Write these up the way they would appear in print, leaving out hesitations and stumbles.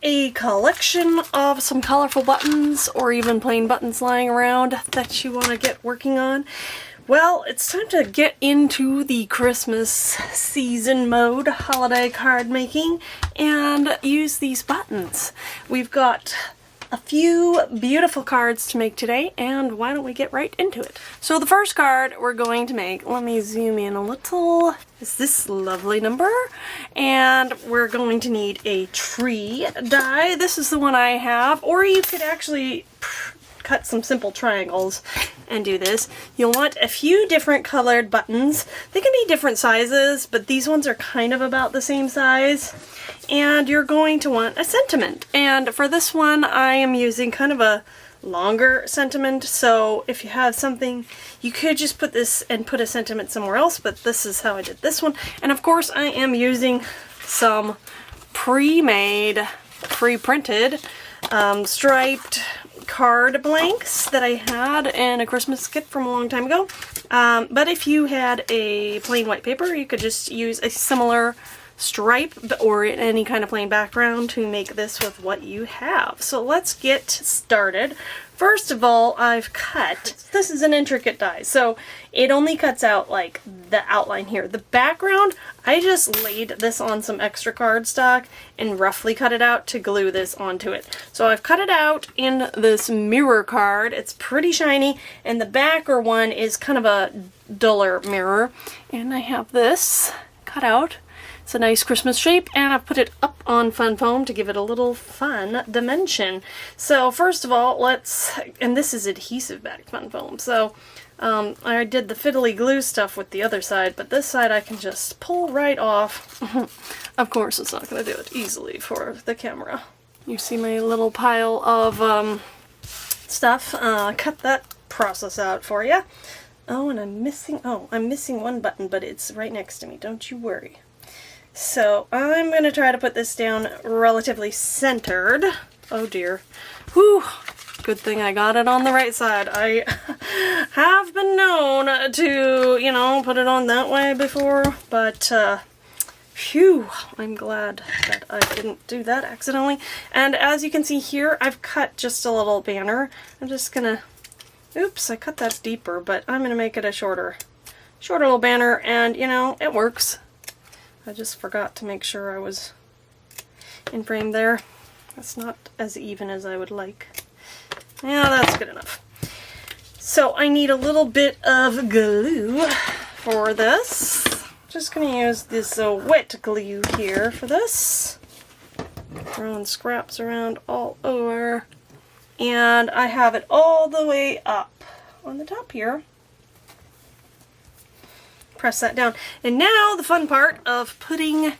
a collection of some colorful buttons or even plain buttons lying around that you want to get working on, well, it's time to get into the Christmas season mode, holiday card making, and use these buttons. We've got a few beautiful cards to make today, and why don't we get right into it? So the first card we're going to make, let me zoom in a little, is this lovely number, and we're going to need a tree die. This is the one I have, or you could actually cut some simple triangles and do this. You'll want a few different colored buttons. They can be different sizes, but these ones are kind of about the same size. And you're going to want a sentiment. And for this one, I am using kind of a longer sentiment. So if you have something, you could just put this and put a sentiment somewhere else, but this is how I did this one. And of course, I am using some pre-made, pre-printed, striped card blanks that I had in a Christmas kit from a long time ago. But if you had a plain white paper, you could just use a similar stripe or any kind of plain background to make this with what you have. So let's get started. First of all, I've cut, this is an intricate die, so it only cuts out like the outline here. The background, I just laid this on some extra cardstock and roughly cut it out to glue this onto it. So I've cut it out in this mirror card. It's pretty shiny, and the backer one is kind of a duller mirror. And I have this cut out. It's a nice Christmas shape, and I've put it up on fun foam to give it a little fun dimension. So first of all, and this is adhesive back fun foam, so I did the fiddly glue stuff with the other side, but this side I can just pull right off. Of course, it's not going to do it easily for the camera. You see my little pile of stuff. Cut that process out for you. Oh, and I'm missing one button, but it's right next to me. Don't you worry. So I'm going to try to put this down relatively centered. Oh dear. Whew. Good thing I got it on the right side. I have been known to, put it on that way before, but phew, I'm glad that I didn't do that accidentally. And as you can see here, I've cut just a little banner. I'm just gonna, oops, I cut that deeper, but I'm gonna make it a shorter little banner, and it works. I just forgot to make sure I was in frame there. That's not as even as I would like. Yeah, that's good enough. So I need a little bit of glue for this. Just going to use this wet glue here for this. Throwing scraps around all over. And I have it all the way up on the top here. Press that down. And now the fun part of putting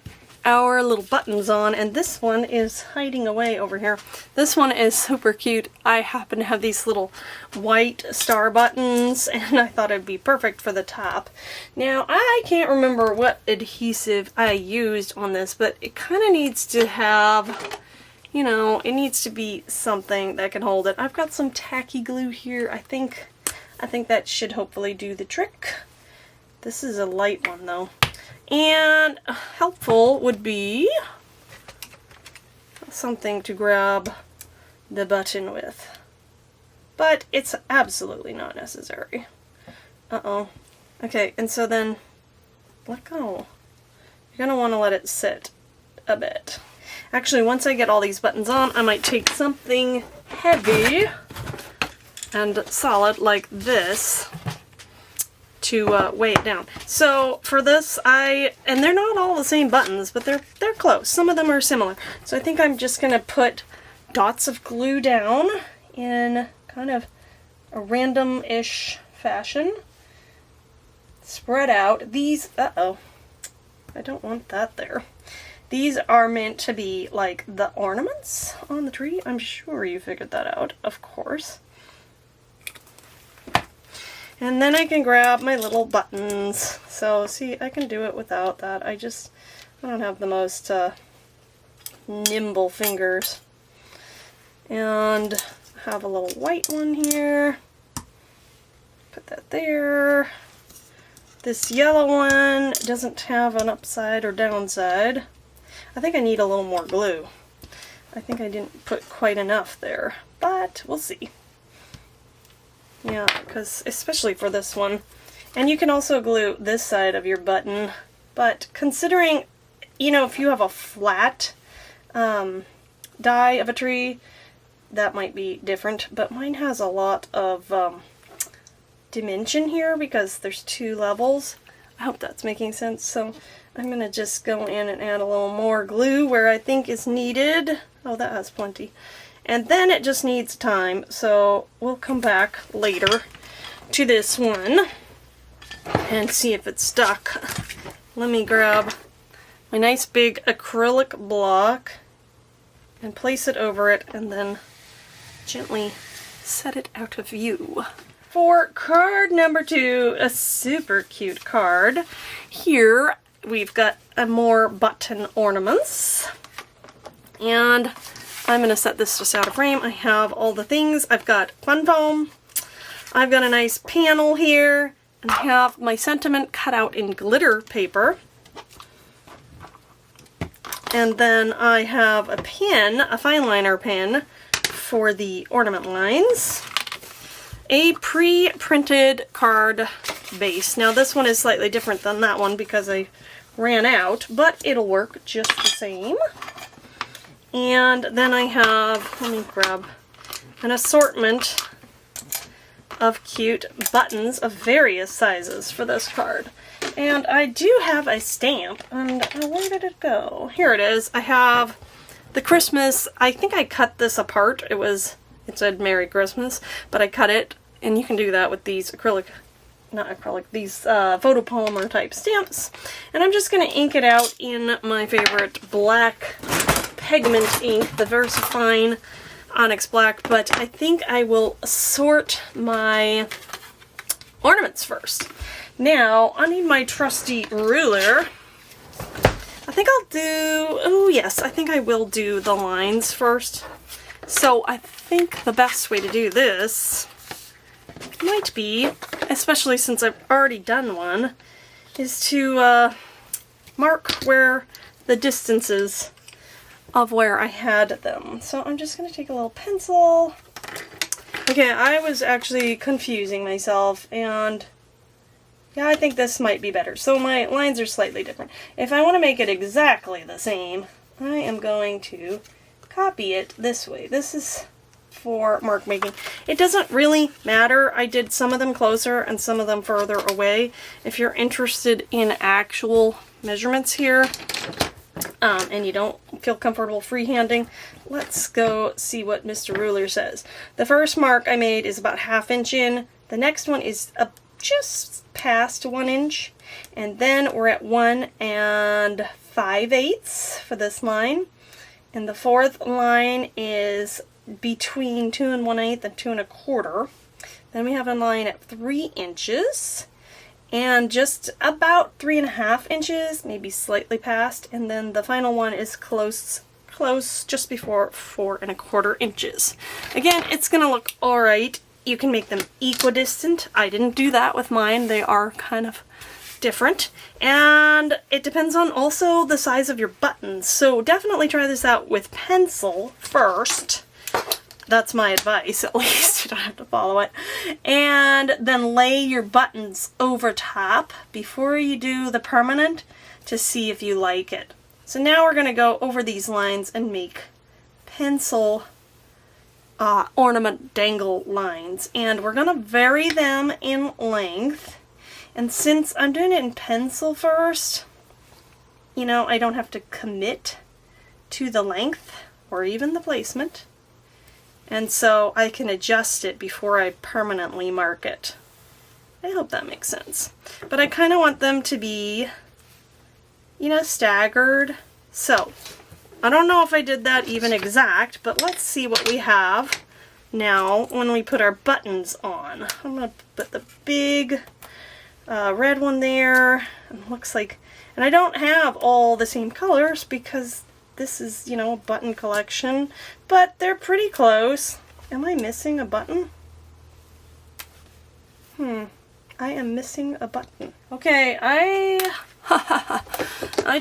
our little buttons on, and this one is hiding away over here. This one is super cute. I happen to have these little white star buttons, and I thought it'd be perfect for the top. Now, I can't remember what adhesive I used on this, but it kind of needs to have, it needs to be something that can hold it. I've got some tacky glue here. I think that should hopefully do the trick. This is a light one though. And helpful would be something to grab the button with. But it's absolutely not necessary. Uh-oh. Okay, and so then let go. You're gonna want to let it sit a bit. Actually, once I get all these buttons on, I might take something heavy and solid like this to weigh it down. So for this, and they're not all the same buttons, but they're close. Some of them are similar. So I think I'm just gonna put dots of glue down in kind of a random-ish fashion. Spread out. These, I don't want that there. These are meant to be like the ornaments on the tree. I'm sure you figured that out, of course. And then I can grab my little buttons. So see, I can do it without that. I don't have the most nimble fingers. And have a little white one here. Put that there. This yellow one doesn't have an upside or downside. I think I need a little more glue. I think I didn't put quite enough there, but we'll see. Yeah, because especially for this one. And you can also glue this side of your button, but considering, you know, if you have a flat die of a tree, that might be different, but mine has a lot of dimension here because there's 2 levels. I hope that's making sense. So I'm going to just go in and add a little more glue where I think is needed. Oh, that has plenty. And then it just needs time, so we'll come back later to this one and see if it's stuck. Let me grab my nice big acrylic block and place it over it and then gently set it out of view. For card number 2, a super cute card. Here we've got more button ornaments. And I'm going to set this just out of frame. I have all the things. I've got fun foam. I've got a nice panel here. And I have my sentiment cut out in glitter paper. And then I have a pin, a fine liner pin, for the ornament lines. A pre-printed card base. Now this one is slightly different than that one because I ran out, but it'll work just the same. And then I have, let me grab an assortment of cute buttons of various sizes for this card. And I do have a stamp, and where did it go? Here it is. I have the Christmas, I think I cut this apart. It said Merry Christmas, but I cut it, and you can do that with these these photopolymer type stamps. And I'm just going to ink it out in my favorite black pigment ink, the VersaFine Onyx Black, but I think I will sort my ornaments first. Now, I need my trusty ruler. I think I'll do, oh yes, I think I will do the lines first. So I think the best way to do this might be, especially since I've already done one, is to mark where the distances of where I had them. So I'm just going to take a little pencil. Okay, I was actually confusing myself, and yeah, I think this might be better. So my lines are slightly different. If I want to make it exactly the same, I am going to copy it this way. This is for mark making. It doesn't really matter. I did some of them closer and some of them further away. If you're interested in actual measurements here, and you don't feel comfortable freehanding, let's go see what Mr. Ruler says. The first mark I made is about 1/2 inch in. The next one is just past 1 inch. And then we're at 1 5/8 for this line. And the fourth line is between 2 1/8 and 2 1/4. Then we have a line at 3 inches. And just about 3 1/2 inches, maybe slightly past, and then the final one is close, just before 4 1/4 inches. Again, it's gonna look alright. You can make them equidistant. I didn't do that with mine. They are kind of different. And it depends on also the size of your buttons. So definitely try this out with pencil first. That's my advice, at least. You don't have to follow it. And then lay your buttons over top before you do the permanent to see if you like it. So now we're going to go over these lines and make pencil ornament dangle lines. And we're going to vary them in length. And since I'm doing it in pencil first, you know, I don't have to commit to the length or even the placement. And so I can adjust it before I permanently mark it. I hope that makes sense. But I kind of want them to be, you know, staggered. So I don't know if I did that even exact, but let's see what we have now when we put our buttons on. I'm going to put the big red one there. It looks like, and I don't have all the same colors because this is, you know, a button collection, but they're pretty close. Am I missing a button? I am missing a button. Okay, I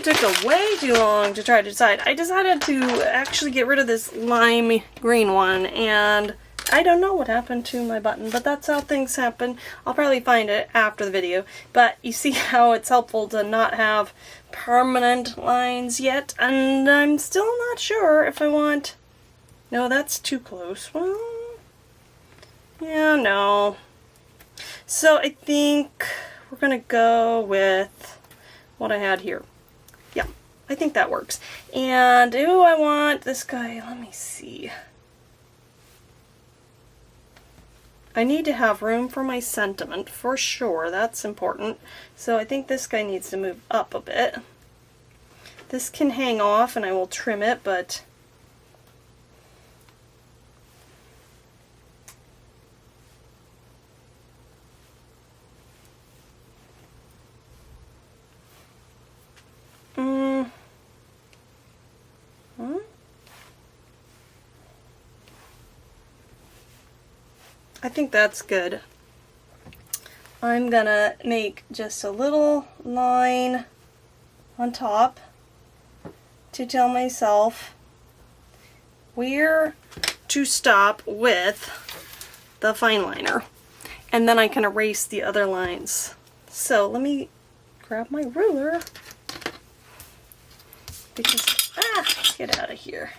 took a way too long to try to decide. I decided to actually get rid of this lime green one, and I don't know what happened to my button, but that's how things happen. I'll probably find it after the video. But you see how it's helpful to not have permanent lines yet, and I'm still not sure if I want... No, that's too close. Well, yeah, no. So I think we're gonna go with what I had here. Yeah, I think that works. And I want this guy, let me see. I need to have room for my sentiment, for sure. That's important. So I think this guy needs to move up a bit. This can hang off and I will trim it, but... I think that's good. I'm gonna make just a little line on top to tell myself where to stop with the fine liner. And then I can erase the other lines. So let me grab my ruler because, get out of here.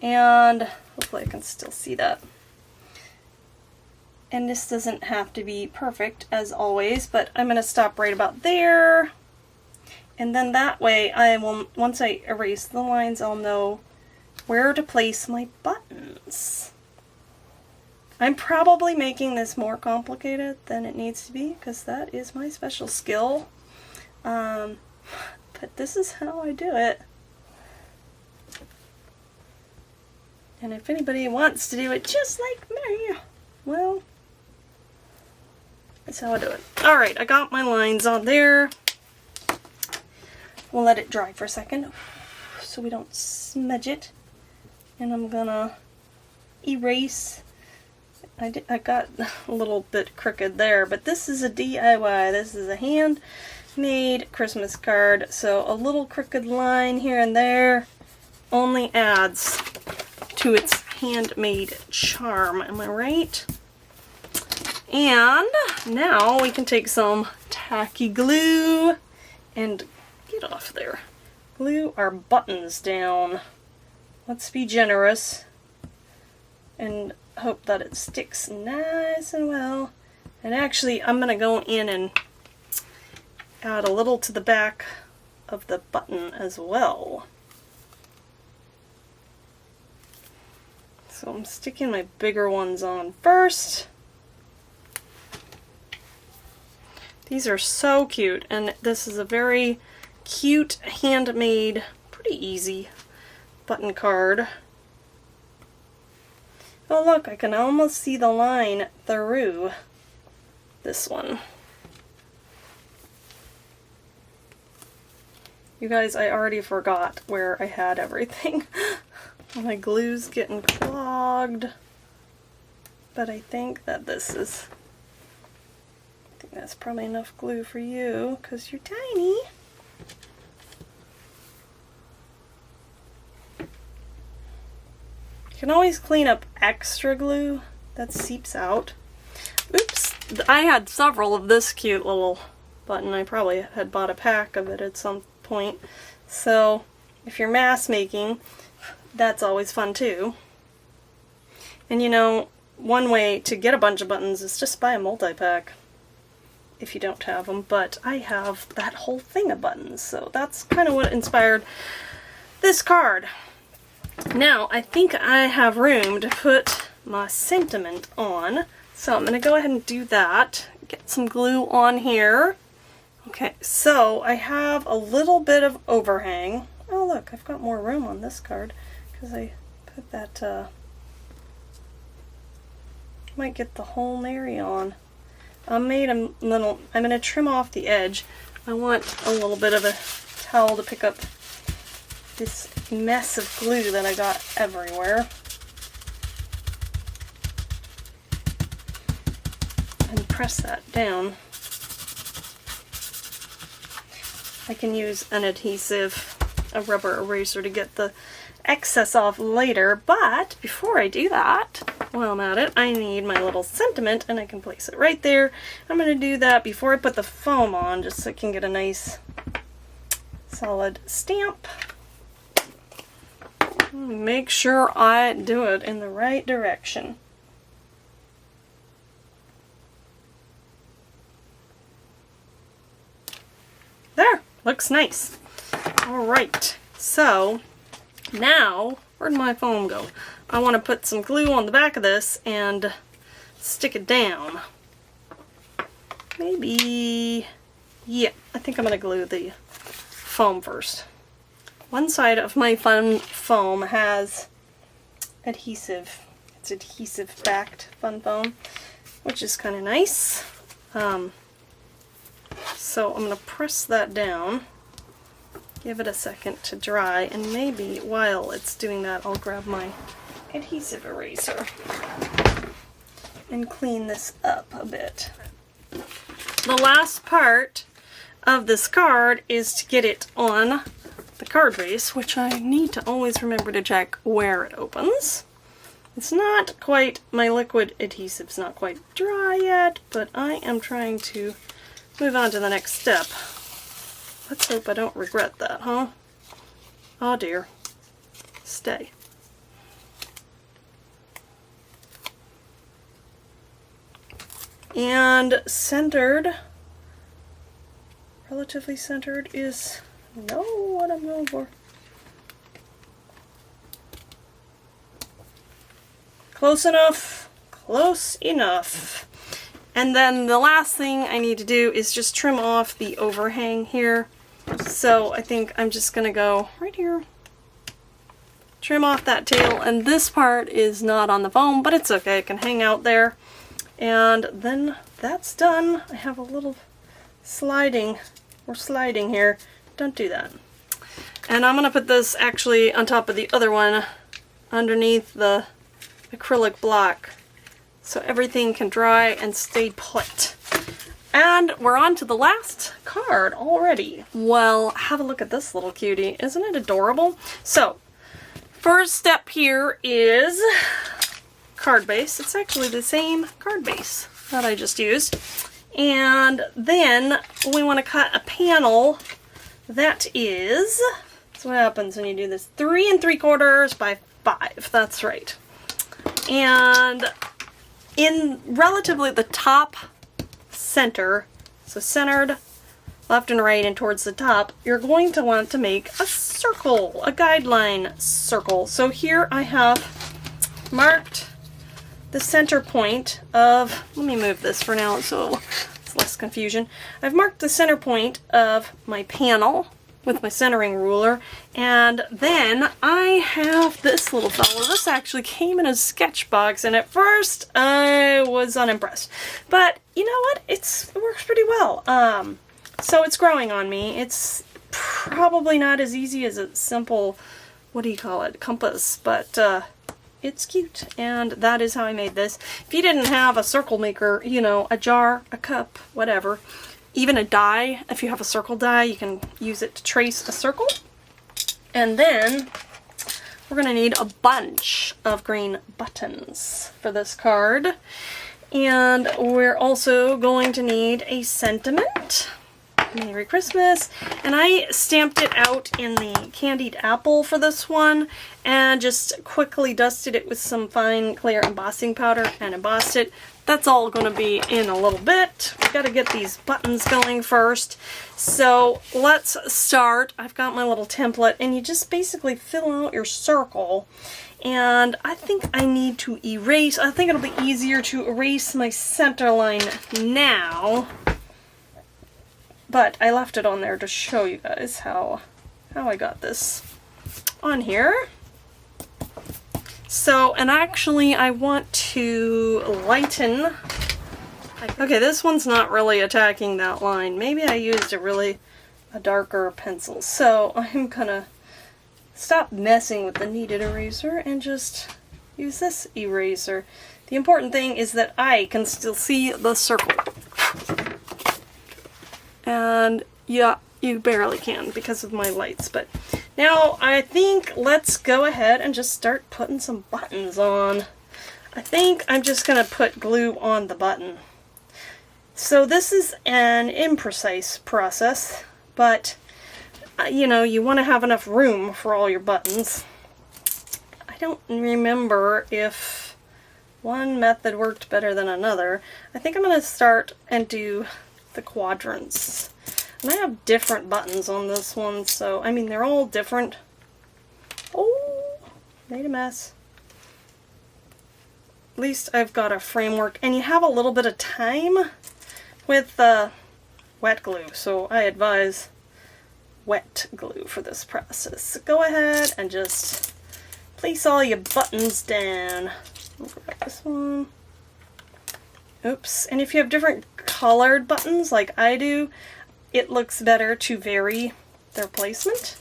And hopefully I can still see that. And this doesn't have to be perfect as always, but I'm going to stop right about there. And then that way I will, once I erase the lines, I'll know where to place my buttons. I'm probably making this more complicated than it needs to be because that is my special skill. But this is how I do it. And if anybody wants to do it just like me, well, that's how I do it. Alright, I got my lines on there. We'll let it dry for a second so we don't smudge it. And I'm gonna erase. I got a little bit crooked there, but this is a DIY. This is a handmade Christmas card, so a little crooked line here and there only adds to its handmade charm. Am I right? And now we can take some tacky glue and get off there. Glue our buttons down. Let's be generous and hope that it sticks nice and well. And actually, I'm going to go in and add a little to the back of the button as well. So I'm sticking my bigger ones on first. These are so cute, and this is a very cute, handmade, pretty easy button card. Oh look, I can almost see the line through this one. You guys, I already forgot where I had everything. My glue's getting clogged. But I think that this is... I think that's probably enough glue for you, because you're tiny. You can always clean up extra glue that seeps out. Oops, I had several of this cute little button. I probably had bought a pack of it at some point. So if you're mass making, that's always fun too. And you know, one way to get a bunch of buttons is just buy a multi-pack if you don't have them, but I have that whole thing of buttons, so that's kind of what inspired this card. Now, I think I have room to put my sentiment on, so I'm going to go ahead and do that. Get some glue on here. Okay, so I have a little bit of overhang. Oh look, I've got more room on this card, because I put that, might get the whole Mary on. I made a little, I'm going to trim off the edge. I want a little bit of a towel to pick up this mess of glue that I got everywhere. and press that down. I can use an adhesive, a rubber eraser, to get the excess off later, but before I do that, while I'm at it, I need my little sentiment, and I can place it right there. I'm going to do that before I put the foam on, just so I can get a nice solid stamp. Make sure I do it in the right direction. There, looks nice. Alright, so now, where'd my foam go? I want to put some glue on the back of this and stick it down. Maybe, yeah, I think I'm going to glue the foam first. One side of my fun foam has adhesive. It's adhesive backed fun foam, which is kind of nice. So I'm going to press that down, give it a second to dry, and maybe while it's doing that I'll grab my adhesive eraser and clean this up a bit. The last part of this card is to get it on the card base, which I need to always remember to check where it opens. It's not quite, my liquid adhesive's not quite dry yet, but I am trying to move on to the next step. Let's hope I don't regret that, huh? Oh dear. Stay. And centered, relatively centered is what I'm going for. Close enough. Close enough. And then the last thing I need to do is just trim off the overhang here. So I think I'm just going to go right here. Trim off that tail, and this part is not on the foam, but it's okay, it can hang out there. And then that's done. I have a little sliding, we're sliding here. Don't do that. And I'm going to put this actually on top of the other one underneath the acrylic block, so everything can dry and stay put. And we're on to the last card already. Well, have a look at this little cutie. Isn't it adorable? So, first step here is card base. It's actually the same card base that I just used. And then we want to cut a panel that is, that's what happens when you do this, 3 3/4 by 5. That's right. And in relatively the top center, so centered left and right and towards the top, you're going to want to make a circle, a guideline circle. So here I have marked the center point of, let me move this for now so it's less confusion. I've marked the center point of my panel with my centering ruler, and then I have this little fellow. This actually came in a sketch box, and at first I was unimpressed, but you know what, it works pretty well. So it's growing on me. It's probably not as easy as a simple, what do you call it, compass, but it's cute, and that is how I made this. If you didn't have a circle maker, you know, a jar, a cup, whatever, even a die, if you have a circle die, you can use it to trace a circle. And then we're going to need a bunch of green buttons for this card. And we're also going to need a sentiment. Merry Christmas. And I stamped it out in the candied apple for this one and just quickly dusted it with some fine clear embossing powder and embossed it. That's all going to be in a little bit. We've got to get these buttons going first. So let's start. I've got my little template, and you just basically fill out your circle. And I think I need to erase. I think it'll be easier to erase my center line now. But I left it on there to show you guys how I got this on here. So, and actually I want to lighten. Okay, this one's not really attacking that line. Maybe I used a darker pencil. So I'm gonna stop messing with the kneaded eraser and just use this eraser. The important thing is that I can still see the circle. And yeah, you barely can because of my lights, but now I think let's go ahead and just start putting some buttons on. I think I'm just going to put glue on the button. So this is an imprecise process, but you know, you want to have enough room for all your buttons. I don't remember if one method worked better than another. I think I'm going to start and do the quadrants. And I have different buttons on this one, so I mean they're all different. Oh, made a mess. At least I've got a framework, and you have a little bit of time with wet glue, so I advise wet glue for this process. So go ahead and just place all your buttons down. I'll grab this one. Oops. And if you have different colored buttons like I do, it looks better to vary their placement.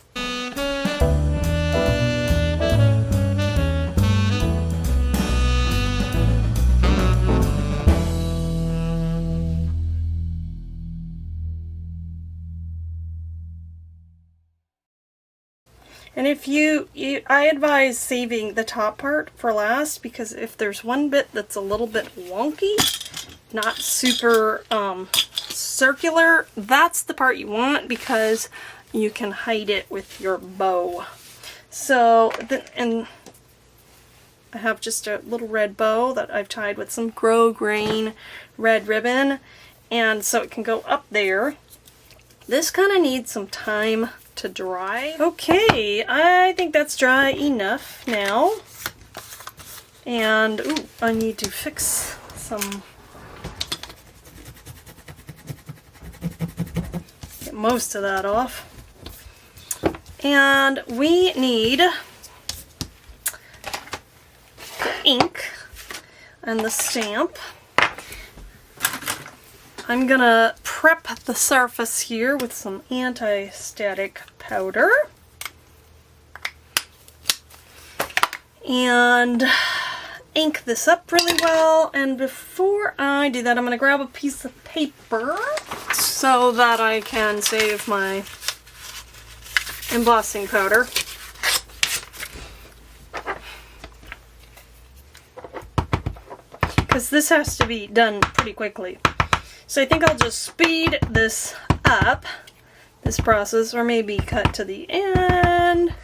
And if I advise saving the top part for last, because if there's one bit that's a little bit wonky, not super circular, that's the part you want because you can hide it with your bow. So, and I have just a little red bow that I've tied with some grosgrain red ribbon, and so it can go up there. This kind of needs some time to dry. Okay, I think that's dry enough now. And ooh, I need to fix some, get most of that off. And we need the ink and the stamp. I'm gonna prep the surface here with some anti-static powder. And ink this up really well. And before I do that, I'm gonna grab a piece of paper so that I can save my embossing powder. Because this has to be done pretty quickly. So I think I'll just speed this up, this process, or maybe cut to the end.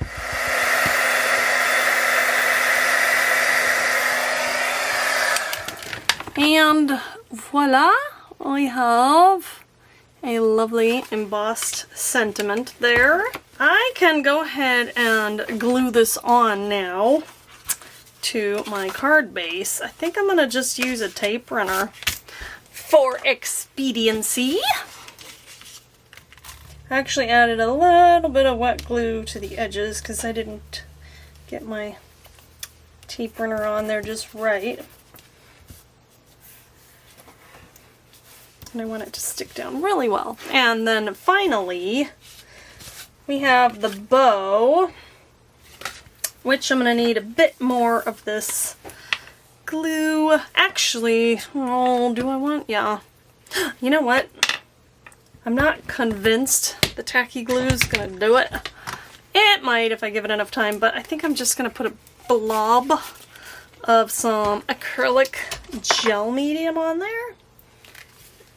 And voila, I have a lovely embossed sentiment there. I can go ahead and glue this on now to my card base. I think I'm going to just use a tape runner for expediency. I actually added a little bit of wet glue to the edges because I didn't get my tape runner on there just right. And I want it to stick down really well. And then finally, we have the bow, which I'm going to need a bit more of this glue. Actually, oh, do I want? Yeah. You know what? I'm not convinced the tacky glue is going to do it. It might if I give it enough time, but I think I'm just going to put a blob of some acrylic gel medium on there.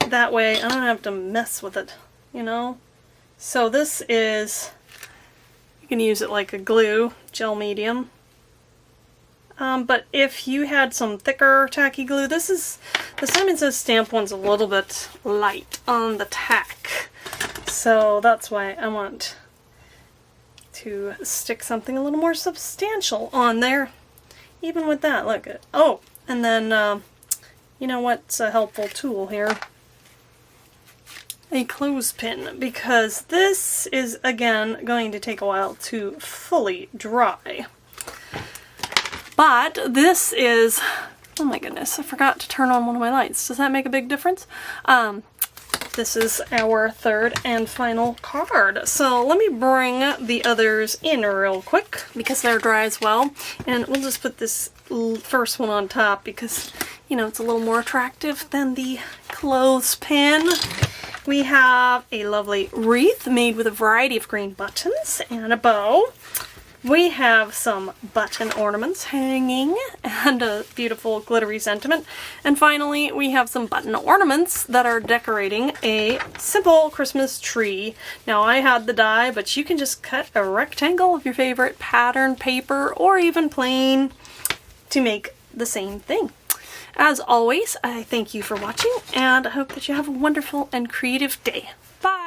That way I don't have to mess with it, you know? So this is, you can use it like a glue, gel medium. But if you had some thicker tacky glue, this is, the Simon Says stamp one's a little bit light on the tack. So that's why I want to stick something a little more substantial on there. Even with that, look at, oh, and then, you know what's a helpful tool here? A clothespin, because this is, again, going to take a while to fully dry. But this is, oh my goodness, I forgot to turn on one of my lights. Does that make a big difference? this is our third and final card. So let me bring the others in real quick because they're dry as well. And we'll just put this first one on top because, you know, it's a little more attractive than the clothespin. We have a lovely wreath made with a variety of green buttons and a bow. We have some button ornaments hanging and a beautiful glittery sentiment. And finally, we have some button ornaments that are decorating a simple Christmas tree. Now, I had the die, but you can just cut a rectangle of your favorite pattern paper or even plain to make the same thing. As always, I thank you for watching and I hope that you have a wonderful and creative day. Bye!